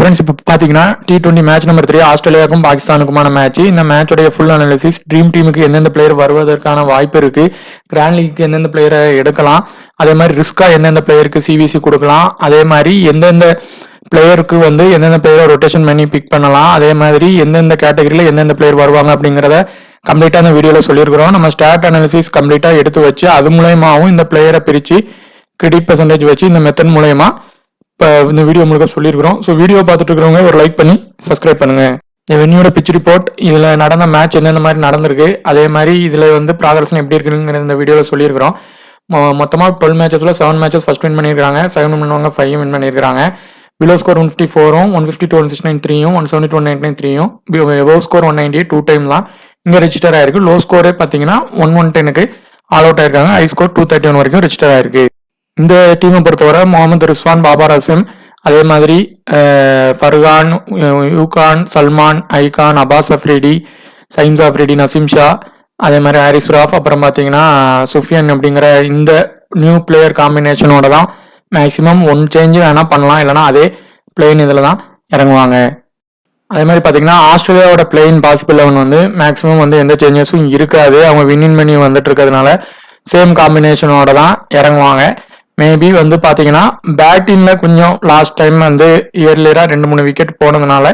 Friends, இப்போ பார்த்தீங்கன்னா T20 match number 3 ஆஸ்திரேலியாவுக்கும் பாகிஸ்தானுக்குமான match. இந்த மேட்சோடைய ஃபுல் அனாலிசிஸ், ட்ரீம் டீமுக்கு எந்தெந்த பிளேயர் வருவதற்கான வாய்ப்பு இருக்கு, கிராண்ட் லீக்கு எந்தெந்த பிளேயரை எடுக்கலாம், அதே மாதிரி ரிஸ்கா எந்தெந்த பிளேயருக்கு சிவிசி கொடுக்கலாம், அதே மாதிரி எந்தெந்த பிளேயருக்கு எந்தெந்த பிளேயரை ரொட்டேஷன் பண்ணி பிக் பண்ணலாம், அதே மாதிரி எந்தெந்த கேட்டகரியில் எந்தெந்த பிளேயர் வருவாங்க அப்படிங்கிறத கம்ப்ளீட்டாக இந்த வீடியோவில் சொல்லியிருக்கிறோம். நம்ம ஸ்டாட் அனாலிசிஸ் கம்ப்ளீட்டாக எடுத்து வச்சு அது மூலயமாவும் இந்த பிளேயரை பிரித்து கிரெடிட் பெர்சன்டேஜ் வச்சு இந்த மெத்தட் மூலயமா இப்போ இந்த வீடியோ முழுக்க சொல்லியிருக்கிறோம். ஸோ வீடியோ பார்த்துட்டு இருக்கிறவங்க ஒரு லைக் பண்ணி சப்ஸ்கிரைப் பண்ணுங்க. இந்த வென்யூட பிச் ரிப்போர்ட், இதில் நடந்த மேட்ச் எந்தெந்த மாதிரி நடந்திருக்கு, அதே மாதிரி இதில் ப்ராக்ரஸ் எப்படி இருக்குங்கிற இந்த வீடியோவில் சொல்லியிருக்கிறோம். மொத்தமாக 12 மேட்சஸில் 7 மேட்சஸ் ஃபர்ஸ்ட் வின் பண்ணியிருக்காங்க, 7 வின் பண்ணுவாங்க, 5 வின் பண்ணியிருக்காங்க. Below score 154, 152, 169, 170, 193, above score 198 2 time தான் இங்கே ரெஜிஸ்டர் ஆயிருக்கு. லோ ஸ்கோரே பார்த்தீங்கன்னா 110க்கு ஆல் அவுட் ஆயிருக்காங்க. ஹை ஸ்கோர் 231 வரைக்கும் ரெஜிஸ்டர் ஆயிருக்கு. இந்த டீமை பொறுத்தவரை முகமது ரிஸ்வான், பாபர் அசிம், அதே மாதிரி ஃபர்கான், யூகான், சல்மான், ஐகான், அபாஸ் அஃப்ரிடி, சைம்ஸ் அஃப்ரிடி, நசீம் ஷா, அதே மாதிரி ஹாரிஸ் ராஃப், அப்புறம் பார்த்தீங்கன்னா சுஃபியன் அப்படிங்கிற இந்த நியூ பிளேயர் காம்பினேஷனோட தான் மேக்ஸிமம் ஒன் சேஞ்சு வேணால் பண்ணலாம், இல்லைனா அதே பிளேன் இதில் தான் இறங்குவாங்க. அதே மாதிரி பார்த்தீங்கன்னா ஆஸ்திரேலியாவோட பிளேயின் பாசிபிள் 11 மேக்ஸிமம் எந்த சேஞ்சஸும் இருக்காது. அவங்க வின்னிங் பண்ணி வந்துட்டு இருக்கிறதுனால சேம் காம்பினேஷனோட தான் இறங்குவாங்க. மேபி பார்த்தீங்கன்னா பேட்டிங்கில் கொஞ்சம் லாஸ்ட் டைம் இயர்லியராக 2-3 விக்கெட் போனதுனால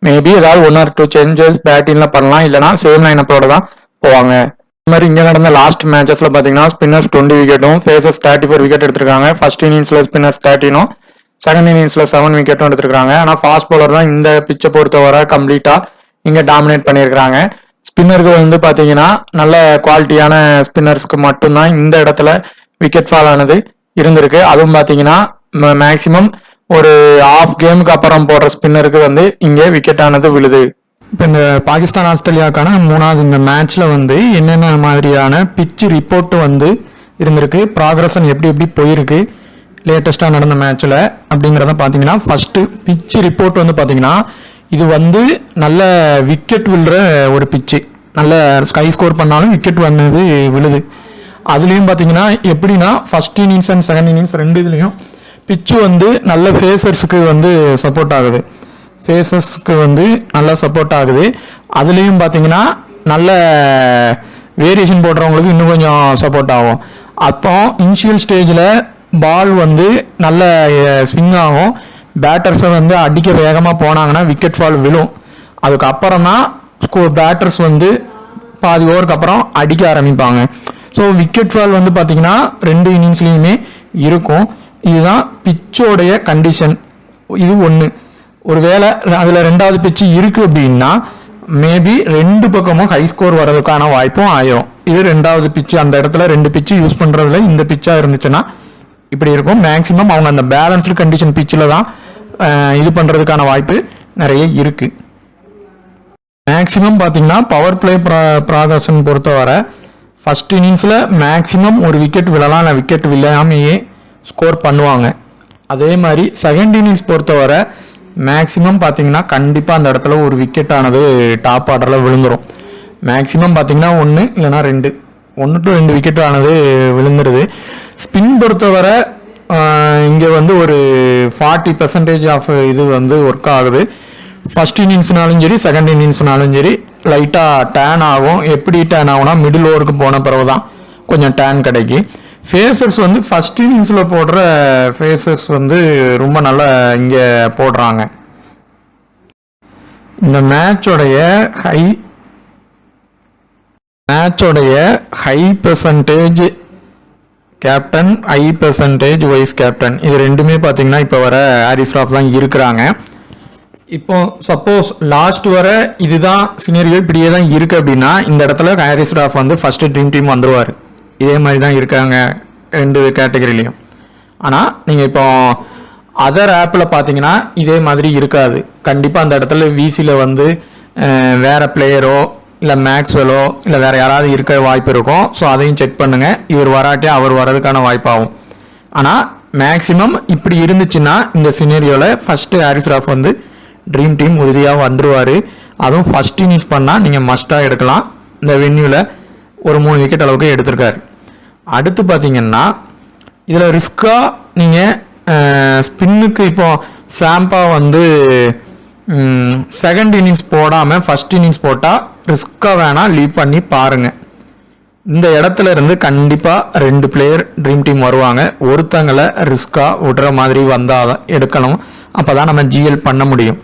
மேபி ஏதாவது 1 or 2 சேஞ்சஸ் பேட்டிங்கில் பண்ணலாம், இல்லைனா சேம் லைனப்போட தான் போவாங்க. இந்த மாதிரி இங்கே நடந்த லாஸ்ட் மேட்சஸில் பார்த்தீங்கன்னா ஸ்பின்னர்ஸ் 20 விக்கெட்டும், ஃபேசஸ் 34 விக்கெட் எடுத்திருக்காங்க. ஃபர்ஸ்ட் இன்னிங்ஸில் ஸ்பின்னர்ஸ் 13, செகண்ட் இன்னிங்ஸில் 7 விக்கெட்டும் எடுத்திருக்காங்க. ஆனால் ஃபாஸ்ட் பவுலர் தான் இந்த பிச்சை பொறுத்தவரை கம்ப்ளீட்டாக இங்கே டாமினேட் பண்ணியிருக்காங்க. ஸ்பின்னருக்கு பார்த்தீங்கன்னா நல்ல குவாலிட்டியான ஸ்பின்னர்ஸ்க்கு மட்டும்தான் இந்த இடத்துல விக்கெட் ஃபால் ஆனது இருந்திருக்கு. அதுவும் பார்த்தீங்கன்னா மேக்சிமம் ஒரு ஆஃப் கேமுக்கு அப்புறம் போடுற ஸ்பின்னருக்கு இங்கே விக்கெட் ஆனது விழுது. இப்போ இந்த பாகிஸ்தான் ஆஸ்திரேலியாவுக்கான 3வது இந்த மேட்ச்ல என்னென்ன மாதிரியான பிச் ரிப்போர்ட் இருந்திருக்கு, ப்ராக்ரஷன் எப்படி போயிருக்கு லேட்டஸ்டாக நடந்த மேட்ச்ல அப்படிங்கிறத பார்த்தீங்கன்னா ஃபர்ஸ்ட் பிச் ரிப்போர்ட் பார்த்தீங்கன்னா இது நல்ல விக்கெட் விழுற ஒரு பிச்சு, நல்ல ஸ்கை ஸ்கோர் பண்ணாலும் விக்கெட் வந்தது விழுது. அதுலேயும் பார்த்தீங்கன்னா எப்படின்னா first innings and second innings 2 இதுலேயும் பிச்சு நல்ல ஃபேஸர்ஸுக்கு சப்போர்ட் ஆகுது, ஃபேஸர்ஸ்க்கு நல்லா சப்போர்ட் ஆகுது. அதுலேயும் பார்த்தீங்கன்னா நல்ல வேரியேஷன் போடுறவங்களுக்கு இன்னும் கொஞ்சம் சப்போர்ட் ஆகும். அப்போ இனிஷியல் ஸ்டேஜில் பால் நல்ல ஸ்விங் ஆகும், பேட்டர்ஸை அடிக்க வேகமாக போனாங்கன்னா விக்கெட் ஃபால் விழும். அதுக்கப்புறம் தான் பேட்டர்ஸ் பாதி ஓவருக்கு அப்புறம் அடிக்க ஆரம்பிப்பாங்க. ஸோ விக்கெட் ஃபால் பார்த்தீங்கன்னா 2 இன்னிங்ஸ்லேயுமே இருக்கும். இதுதான் பிச்சோடைய கண்டிஷன். இது ஒன்று. ஒருவேளை அதில் 2வது பிச்சு இருக்குது அப்படின்னா மேபி 2 பக்கமும் ஹை ஸ்கோர் வர்றதுக்கான வாய்ப்பும் ஆயிரும். இது 2வது பிச்சு, அந்த இடத்துல 2 பிச்சு யூஸ் பண்ணுறதுல இந்த பிச்சாக இருந்துச்சுன்னா இப்படி இருக்கும். மேக்ஸிமம் அவங்க அந்த பேலன்ஸ்டு கண்டிஷன் பிச்சில் தான் இது பண்ணுறதுக்கான வாய்ப்பு நிறைய இருக்குது. மேக்ஸிமம் பார்த்தீங்கன்னா பவர் பிளே ப்ராக்ரஷன் பொறுத்தவரை ஃபர்ஸ்ட் இன்னிங்ஸில் மேக்ஸிமம் ஒரு விக்கெட் விழலாம், இல்லை விக்கெட் விழாமையே ஸ்கோர் பண்ணுவாங்க. அதே மாதிரி செகண்ட் இன்னிங்ஸ் பொறுத்தவரை மேக்ஸிமம் பார்த்தீங்கன்னா கண்டிப்பாக அந்த இடத்துல ஒரு விக்கெட் ஆனது டாப் ஆர்டரில் விழுந்துடும். மேக்ஸிமம் பார்த்தீங்கன்னா 1 இல்லைனா 2, 1 to 2 விக்கெட் ஆனது விழுந்துடுது. ஸ்பின் பொறுத்தவரை இங்கே ஒரு 40% ஆஃப் இது ஒர்க் ஆகுது. ஃபர்ஸ்ட் இன்னிங்ஸ்னாலும் சரி, செகண்ட் இன்னிங்ஸ்னாலும் சரி லைட்டாக டேன் ஆகும். எப்படி டேன் ஆகும்னா மிடில் ஓவருக்கு போன பிறகு தான் கொஞ்சம் டேன் கிடைக்கும். ஃபேஸர்ஸ் ஃபர்ஸ்ட் இன்னிங்ஸில் போடுற ஃபேஸர்ஸ் ரொம்ப நல்லா இங்கே போடுறாங்க. இந்த மேட்சோடைய high percentage captain, high percentage vice captain, இது ரெண்டுமே பார்த்தீங்கன்னா இப்போ வர ஹாரிஸ் ராஃப் தான் இருக்கிறாங்க. இப்போ சப்போஸ் லாஸ்ட் வர இதுதான் சினரியோ இப்படியே தான் இருக்குது அப்படின்னா இந்த இடத்துல Haris Rauf first dream team வந்துடுவார். இதே மாதிரி தான் இருக்காங்க 2 கேட்டகரிலையும். ஆனால் நீங்கள் இப்போ அதர் ஆப்பில் பார்த்தீங்கன்னா இதே மாதிரி இருக்காது. கண்டிப்பாக அந்த இடத்துல விசியில் வேறு பிளேயரோ இல்லை மேக்ஸ்வெலோ இல்லை வேறு யாராவது இருக்க வாய்ப்பு இருக்கும். ஸோ அதையும் செக் பண்ணுங்கள். இவர் வராட்டி அவர் வர்றதுக்கான வாய்ப்பாகும். ஆனால் மேக்ஸிமம் இப்படி இருந்துச்சுன்னா இந்த சினரியோவில் first Haris Rauf dream team உறுதியாக வந்துடுவார். அதுவும் ஃபர்ஸ்ட் இன்னிங்ஸ் பண்ணால் நீங்கள் மஸ்ட்டாக எடுக்கலாம். இந்த வென்யூவில் ஒரு 3 விக்கெட் அளவுக்கு எடுத்திருக்காரு. அடுத்து பார்த்தீங்கன்னா இதில் ரிஸ்க்காக நீங்கள் ஸ்பின்னுக்கு இப்போ சாம்பா வந்து செகண்ட் இன்னிங்ஸ் போடாமல் ஃபர்ஸ்ட் இன்னிங்ஸ் போட்டால் ரிஸ்க்காக வேணால் லீவ் பண்ணி பாருங்கள். இந்த இடத்துல இருந்து கண்டிப்பாக 2 பிளேயர் ட்ரீம் டீம் வருவாங்க. ஒருத்தங்களை ரிஸ்க்காக விடுற மாதிரி வந்தால் எடுக்கணும். அப்போ தான் நம்ம ஜிஎல் பண்ண முடியும்.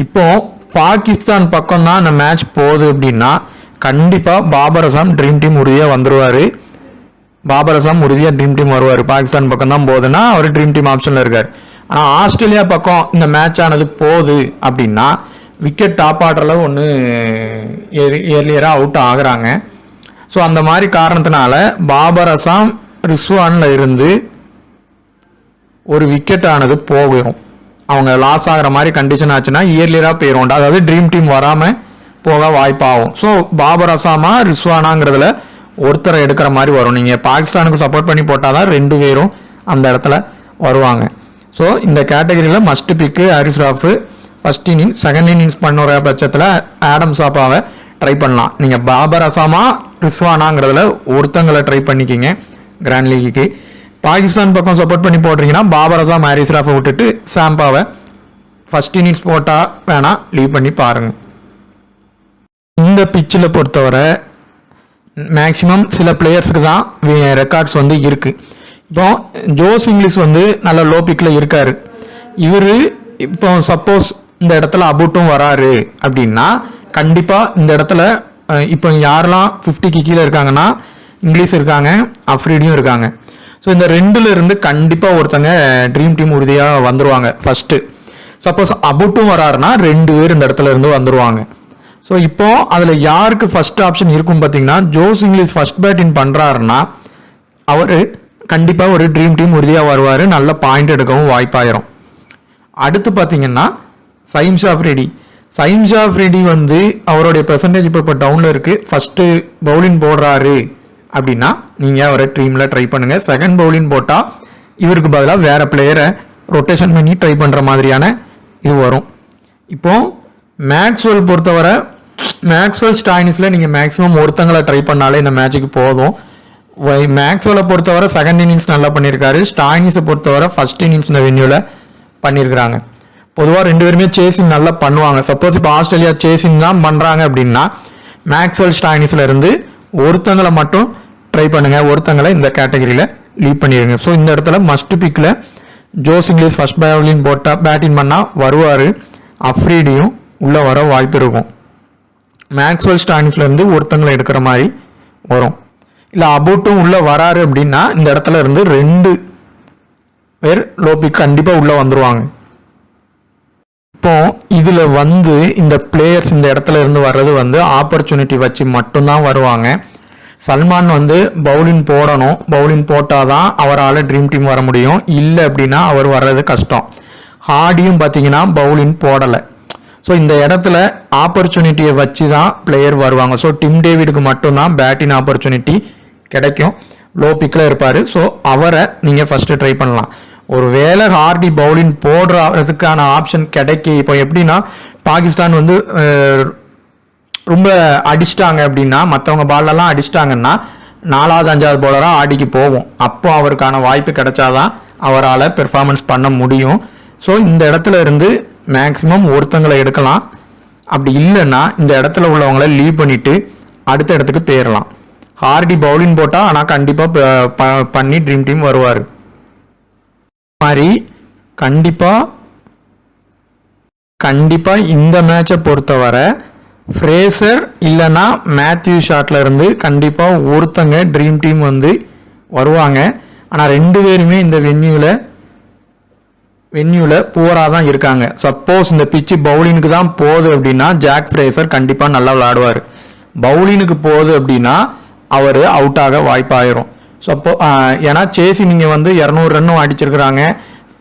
இப்போது பாகிஸ்தான் பக்கம் தான் இந்த மேட்ச் போகுது அப்படின்னா கண்டிப்பாக பாபர் அசாம் ட்ரீம் டீம் உறுதியாக வந்துடுவார். பாபர் அசாம் உறுதியாக ட்ரீம் டீம் வருவார். பாகிஸ்தான் பக்கம் தான் போகுதுன்னா அவர் ட்ரீம் டீம் ஆப்ஷனில் இருக்கார். ஆனால் ஆஸ்திரேலியா பக்கம் இந்த மேட்ச் ஆனது போகுது அப்படின்னா விக்கெட் டாப் ஆர்டரில் ஒன்று ஏர்லியராக அவுட் ஆகுறாங்க. ஸோ அந்த மாதிரி காரணத்தினால பாபர் அசாம் ரிஸ்வானில் இருந்து ஒரு விக்கெட் ஆனது போகும். அவங்க லாஸ் ஆகிற மாதிரி கண்டிஷன் ஆச்சுன்னா இயர்லியராக போயிடும். அதாவது ட்ரீம் டீம் வராமல் போக வாய்ப்பாகும். ஸோ பாபர் அசாமா ரிஸ்வானாங்கிறதுல ஒருத்தரை எடுக்கிற மாதிரி வரும். நீங்கள் பாகிஸ்தானுக்கு சப்போர்ட் பண்ணி போட்டால் தான் 2 பேரும் அந்த இடத்துல வருவாங்க. ஸோ இந்த கேட்டகரியில் must pick Haris Rauf first innings, second innings பண்ணுற பட்சத்தில் ஆடம் சாப்பாவை ட்ரை பண்ணலாம். நீங்கள் பாபர் அசாமா ரிஸ்வானாங்கிறதுல ஒருத்தங்களை ட்ரை பண்ணிக்கிங்க கிராண்ட் லீக்கு. பாகிஸ்தான் பக்கம் சப்போர்ட் பண்ணி போடுறீங்கன்னா பாபர் அசாம் ஹாரிஸ் ராஃபை விட்டுட்டு சாம்பாவை ஃபர்ஸ்ட் இன்னிங்ஸ் போட்டால் வேணால் லீவ் பண்ணி பாருங்கள். இந்த பிச்சில் பொறுத்தவரை மேக்ஸிமம் சில பிளேயர்ஸுக்கு தான் ரெக்கார்ட்ஸ் வந்து இருக்குது. இப்போ ஜோஸ் இங்கிலீஷ் வந்து நல்ல லோ பிக்கில் இருக்கார். இவர் இப்போ சப்போஸ் இந்த இடத்துல அபூட்டும் வராரு அப்படின்னா கண்டிப்பாக இந்த இடத்துல இப்போ யாரெல்லாம் 50க்கு கீழே இருக்காங்கன்னா இங்கிலீஷ் இருக்காங்க, அஃப்ரீடியும் இருக்காங்க. ஸோ இந்த 2ல இருந்து கண்டிப்பாக ஒருத்தங்க ட்ரீம் டீம் உறுதியாக வந்துடுவாங்க. ஃபஸ்ட்டு சப்போஸ் அபூட்டும் வராருன்னா 2 பேர் இந்த இடத்துல இருந்து வந்துடுவாங்க. ஸோ இப்போ அதில் யாருக்கு ஃபர்ஸ்ட் ஆப்ஷன் இருக்கும் பார்த்தீங்கன்னா ஜோஸ் இங்கிலீஷ் ஃபர்ஸ்ட் பேட்டிங் பண்ணுறாருன்னா அவர் கண்டிப்பாக ஒரு ட்ரீம் டீம் உறுதியாக வருவார். நல்ல பாயிண்ட் எடுக்கவும் வாய்ப்பாயிரும். அடுத்து பார்த்தீங்கன்னா சைம்ஸ் ஆஃப்ரிடி வந்து அவருடைய பெர்சன்டேஜ் இப்போ டவுனில் இருக்குது. ஃபஸ்ட்டு பவுலிங் போடுறாரு அப்படின்னா நீங்கள் அவரை டீமில் ட்ரை பண்ணுங்கள். செகண்ட் பவுலிங் போட்டால் இவருக்கு பதிலாக வேறு பிளேயரை ரொட்டேஷன் பண்ணி ட்ரை பண்ணுற மாதிரியான இது வரும். இப்போது மேக்ஸ்வெல் பொறுத்தவரை மேக்ஸ்வெல் ஸ்டாயினிஸில் நீங்கள் மேக்ஸிமம் ஒருத்தங்களை ட்ரை பண்ணாலே இந்த மேட்சுக்கு போதும். மேக்ஸ்வெல்லை பொறுத்தவரை செகண்ட் இன்னிங்ஸ் நல்லா பண்ணியிருக்காரு. ஸ்டாயினிஸை பொறுத்தவரை ஃபர்ஸ்ட் இன்னிங்ஸ் இந்த வென்யூவில் பண்ணியிருக்கிறாங்க. பொதுவாக 2 பேருமே சேசிங் நல்லா பண்ணுவாங்க. சப்போஸ் இப்போ ஆஸ்திரேலியா சேசிங் தான் பண்ணுறாங்க அப்படின்னா மேக்ஸ்வெல் ஸ்டாயினிஸில் இருந்து ஒருத்தங்களை மட்டும் ட்ரை பண்ணுங்கள். ஒருத்தங்களை இந்த கேட்டகரியில் லீவ் பண்ணிடுங்க. ஸோ இந்த இடத்துல மஸ்ட் பிக்கில் ஜோஸ் இங்கிலீஷ் ஃபர்ஸ்ட் பவுலிங் போட்டால் பேட்டிங் பண்ணால் வருவார். அஃப்ரீடியும் உள்ளே வர வாய்ப்பு இருக்கும். மேக்ஸ்வெல் ஸ்டாயினிஸ்லேருந்து ஒருத்தங்களை எடுக்கிற மாதிரி வரும். இல்லை அபூட்டும் உள்ளே வராரு அப்படின்னா இந்த இடத்துல இருந்து 2 பேர் லோ பிக் கண்டிப்பாக உள்ளே வந்துடுவாங்க. இப்போ இதில் வந்து இந்த பிளேயர்ஸ் இந்த இடத்துல இருந்து வர்றது வந்து ஆப்பர்ச்சுனிட்டி வச்சு மட்டும்தான் வருவாங்க. சல்மான் வந்து பவுலிங் போடணும். பவுலிங் போட்டால் தான் அவரால் ட்ரீம் டீம் வர முடியும். இல்லை அப்படின்னா அவர் வர்றது கஷ்டம். ஹார்டியும் பார்த்தீங்கன்னா பவுலிங் போடலை. ஸோ இந்த இடத்துல ஆப்பர்ச்சுனிட்டியை வச்சு தான் பிளேயர் வருவாங்க. ஸோ டிம் டேவிடுக்கு மட்டும்தான் பேட்டிங் ஆப்பர்ச்சுனிட்டி கிடைக்கும். லோ பிக்கில் இருப்பார். ஸோ அவரை நீங்கள் ஃபஸ்ட்டு ட்ரை பண்ணலாம். ஒரு வேளை ஹார்டி பவுலிங் போடுறதுக்கான ஆப்ஷன் கிடைக்கி இப்போ எப்படின்னா பாகிஸ்தான் வந்து ரொம்ப அடிச்சிட்டாங்க அப்படின்னா மற்றவங்க பாலெல்லாம் அடிச்சிட்டாங்கன்னா 4வது 5வது பவுலராக ஆடிக்கு போகும். அப்போ அவருக்கான வாய்ப்பு கிடைச்சாதான் அவரால் பெர்ஃபார்மன்ஸ் பண்ண முடியும். ஸோ இந்த இடத்துல இருந்து மேக்ஸிமம் ஒருத்தங்களை எடுக்கலாம். அப்படி இல்லைன்னா இந்த இடத்துல உள்ளவங்கள லீவ் பண்ணிவிட்டு அடுத்த இடத்துக்கு போயிடலாம். ஹார்டி பவுலிங் போட்டால் ஆனால் கண்டிப்பாக பண்ணி ட்ரீம் டீம் வருவார். மாதிரி கண்டிப்பாக இந்த மேட்சை பொறுத்தவரை ஃப்ரேசர் இல்லைன்னா மேத்யூ ஷாட்ல இருந்து கண்டிப்பாக ஒருத்தங்க ட்ரீம் டீம் வந்து வருவாங்க. ஆனால் 2 பேருமே இந்த வென்யூவில் புவராக தான் இருக்காங்க. சப்போஸ் இந்த பிச்சு பவுலினுக்கு தான் போகுது அப்படின்னா ஜாக் ஃப்ரேசர் கண்டிப்பாக நல்லா விளையாடுவார். பவுலினுக்கு போகுது அப்படின்னா அவர் அவுட் ஆக வாய்ப்பாயிரும். சப்போ ஏன்னா சேசி நீங்கள் வந்து 200 ரன்னும் அடிச்சிருக்கிறாங்க,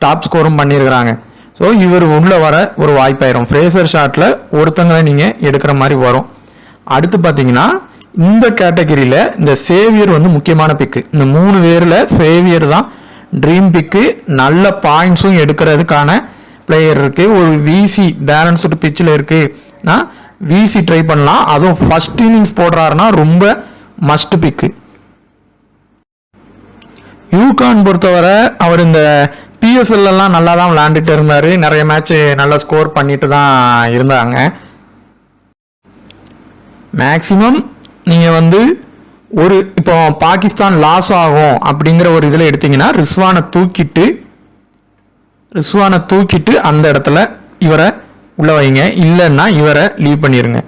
டாப் ஸ்கோரும் பண்ணியிருக்கிறாங்க. ஸோ இவர் உள்ளே வர ஒரு வாய்ப்பாயிரும். ஃப்ரேசர் ஷாட்டில் ஒருத்தங்களை நீங்கள் எடுக்கிற மாதிரி வரும். அடுத்து பார்த்தீங்கன்னா இந்த கேட்டகரியில் இந்த சேவியர் வந்து முக்கியமான பிக்கு. இந்த 3 பேரில் சேவியர் தான் ட்ரீம் பிக்கு. நல்ல பாயிண்ட்ஸும் எடுக்கிறதுக்கான பிளேயர் இருக்குது. ஒரு விசி பேலன்ஸ்டு பிச்சில் இருக்குன்னா விசி ட்ரை பண்ணலாம். அதுவும் ஃபர்ஸ்ட் இன்னிங்ஸ் போடுறாருன்னா ரொம்ப மஸ்ட் பிக்கு. யூகான் பொறுத்தவரை அவர் இந்த பிஎஸ்எல்லாம் நல்லா தான் விளையாண்டுட்டு இருந்தார், நிறைய மேட்ச் நல்லா ஸ்கோர் பண்ணிட்டு தான் இருந்தாங்க. மேக்ஸிமம் நீங்கள் வந்து ஒரு இப்போ பாகிஸ்தான் லாஸ் ஆகும் அப்படிங்கிற ஒரு இதில் எடுத்தீங்கன்னா ரிஸ்வானை தூக்கிட்டு அந்த இடத்துல இவரை உள்ள வைங்க, இல்லைன்னா இவரை லீவ் பண்ணிடுங்க.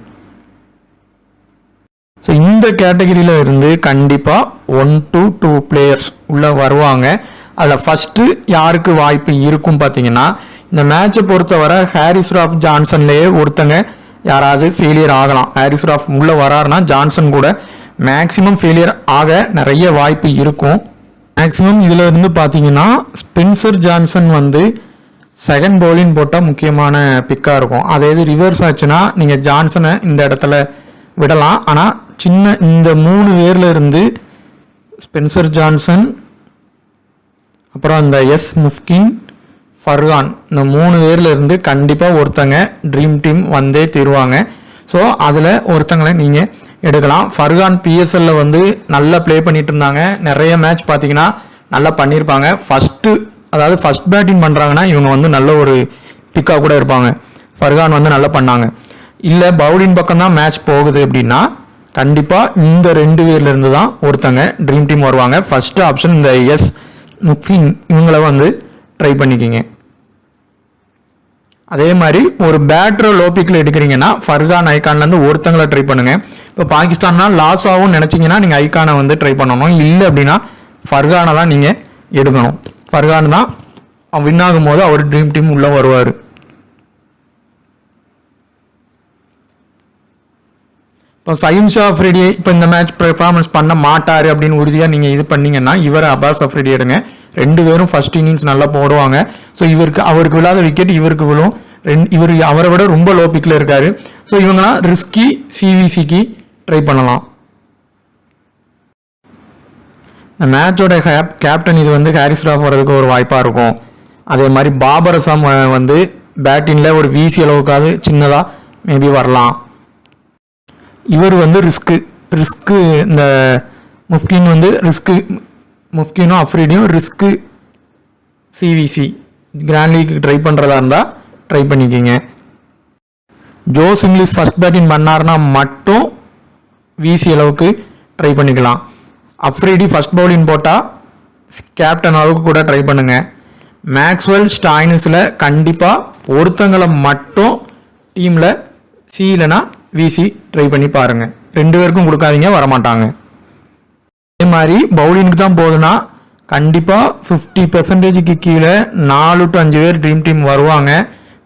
ஸோ இந்த கேட்டகரியில் இருந்து கண்டிப்பாக 1 to 2 பிளேயர்ஸ் உள்ளே வருவாங்க. அதில் ஃபஸ்ட்டு யாருக்கு வாய்ப்பு இருக்கும் பார்த்தீங்கன்னா, இந்த மேட்சை பொறுத்தவரை ஹாரிஸ் ராஃப் ஜான்சன்லேயே ஒருத்தங்க யாராவது ஃபெயிலியர் ஆகலாம். ஹாரிஸ் ராஃப் உள்ளே வராருன்னா ஜான்சன் கூட மேக்ஸிமம் ஃபெயிலியர் ஆக நிறைய வாய்ப்பு இருக்கும். மேக்ஸிமம் இதில் இருந்து பார்த்தீங்கன்னா ஸ்பென்சர் ஜான்சன் வந்து செகண்ட் பவுலிங் போட்டால் முக்கியமான பிக்காக இருக்கும். அதே இது ரிவர்ஸ் ஆச்சுன்னா நீங்கள் ஜான்சனை இந்த இடத்துல விடலாம். ஆனால் சின்ன இந்த 3 பேரில் இருந்து ஸ்பென்சர் ஜான்சன், அப்புறம் இந்த முஃப்கின், ஃபர்கான், இந்த 3 பேரில் இருந்து கண்டிப்பாக ஒருத்தங்க ட்ரீம் டீம் வந்தே தருவாங்க. ஸோ அதில் ஒருத்தங்களை நீங்கள் எடுக்கலாம். ஃபர்கான் பிஎஸ்எல்ல வந்து நல்லா ப்ளே பண்ணிட்டு இருந்தாங்க, நிறைய மேட்ச் பார்த்தீங்கன்னா நல்லா பண்ணியிருப்பாங்க. ஃபர்ஸ்ட் பேட்டிங் பண்ணுறாங்கன்னா இவங்க வந்து நல்ல ஒரு பிக்காக கூட இருப்பாங்க. ஃபர்கான் வந்து நல்லா பண்ணாங்க. இல்லை பவுலிங் பக்கம் தான் மேட்ச் போகுது அப்படின்னா கண்டிப்பாக இந்த 2 பேர்லேருந்து தான் ஒருத்தங்க ட்ரீம் டீம் வருவாங்க. ஃபஸ்ட்டு ஆப்ஷன் இந்த முஃப்கின், இவங்கள வந்து ட்ரை பண்ணிக்கிங்க. அதே மாதிரி ஒரு பேட்டரை லோ பிக்கில் எடுக்கிறீங்கன்னா ஃபர்கான், ஐகான்லேருந்து ஒருத்தங்களை ட்ரை பண்ணுங்கள். இப்போ பாகிஸ்தான்னா லாஸ் ஆகும்னு நினச்சிங்கன்னா நீங்கள் ஐகானை வந்து ட்ரை பண்ணணும். இல்லை அப்படின்னா ஃபர்கானை தான் நீங்கள் எடுக்கணும். ஃபர்கான் தான் வின் ஆகும் போது அவர் ட்ரீம் டீம் உள்ளே வருவார். இப்போ சயீம் ஷா அஃப்ரிடி இப்போ இந்த மேட்ச் பெர்ஃபார்மன்ஸ் பண்ண மாட்டார் அப்படின்னு உறுதியாக நீங்கள் இது பண்ணீங்கன்னா இவரை அப்பாஸ் அஃப்ரிடி எடுங்க. 2 பேரும் ஃபர்ஸ்ட் இன்னிங்ஸ் நல்லா போடுவாங்க. ஸோ அவருக்கு விழாத விக்கெட் இவருக்கு விழும். இவர் அவரை விட ரொம்ப லோ பிக்கில் இருக்காரு. ஸோ இவங்களாம் ரிஸ்கி சிவிசிக்கு ட்ரை பண்ணலாம். இந்த மேட்சோட கேப்டன் இது வந்து ஹாரிஸ் ராஃப் வர்றதுக்கு ஒரு வாய்ப்பாக இருக்கும். அதே மாதிரி பாபர் அசாம் வந்து பேட்டிங்கில் ஒரு வீசி அளவுக்காவது சின்னதாக மேபி வரலாம். இவர் வந்து ரிஸ்க்கு இந்த முஃப்கின் வந்து முஃப்கினும் அஃப்ரிடியும் risk CVC grand league try பண்ணுறதா இருந்தால் ட்ரை பண்ணிக்கிங்க. ஜோஸ் இங்கிலீஷ் ஃபர்ஸ்ட் பேட்டிங் பண்ணார்னா மட்டும் விசி அளவுக்கு ட்ரை பண்ணிக்கலாம். அஃப்ரிடி ஃபர்ஸ்ட் பவுலிங் போட்டால் கேப்டன் அளவுக்கு கூட ட்ரை பண்ணுங்கள். மேக்ஸ்வெல், ஸ்டாயினிஸில் கண்டிப்பாக ஒருத்தங்களை மட்டும் டீமில் இல்லைனா விசி ட்ரை பண்ணி பாருங்கள். 2 பேருக்கும் கொடுக்காதீங்க, வரமாட்டாங்க. அதே மாதிரி பவுலிங்க்கு தான் போகுதுன்னா கண்டிப்பாக 50% கீழே 4 to 5 பேர் ட்ரீம் டீம் வருவாங்க.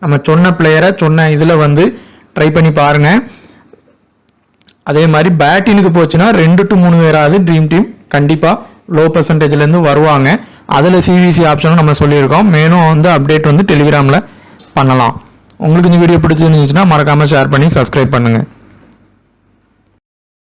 நம்ம சொன்ன பிளேயரை சொன்ன இதில் வந்து ட்ரை பண்ணி பாருங்கள். அதே மாதிரி பேட்டிங்க்கு போச்சுன்னா 2 to 3 பேராவது ட்ரீம் டீம் கண்டிப்பாக லோ பர்சன்டேஜ்லேருந்து வருவாங்க. அதில் சிவிசி ஆப்ஷனும் நம்ம சொல்லியிருக்கோம். மேலும் வந்து அப்டேட் வந்து டெலிகிராமில் பண்ணலாம். உங்களுக்கு இந்த வீடியோ பிடிச்சிருந்துச்சுன்னா மறக்காமல் ஷேர் பண்ணி சப்ஸ்கிரைப் பண்ணுங்கள்.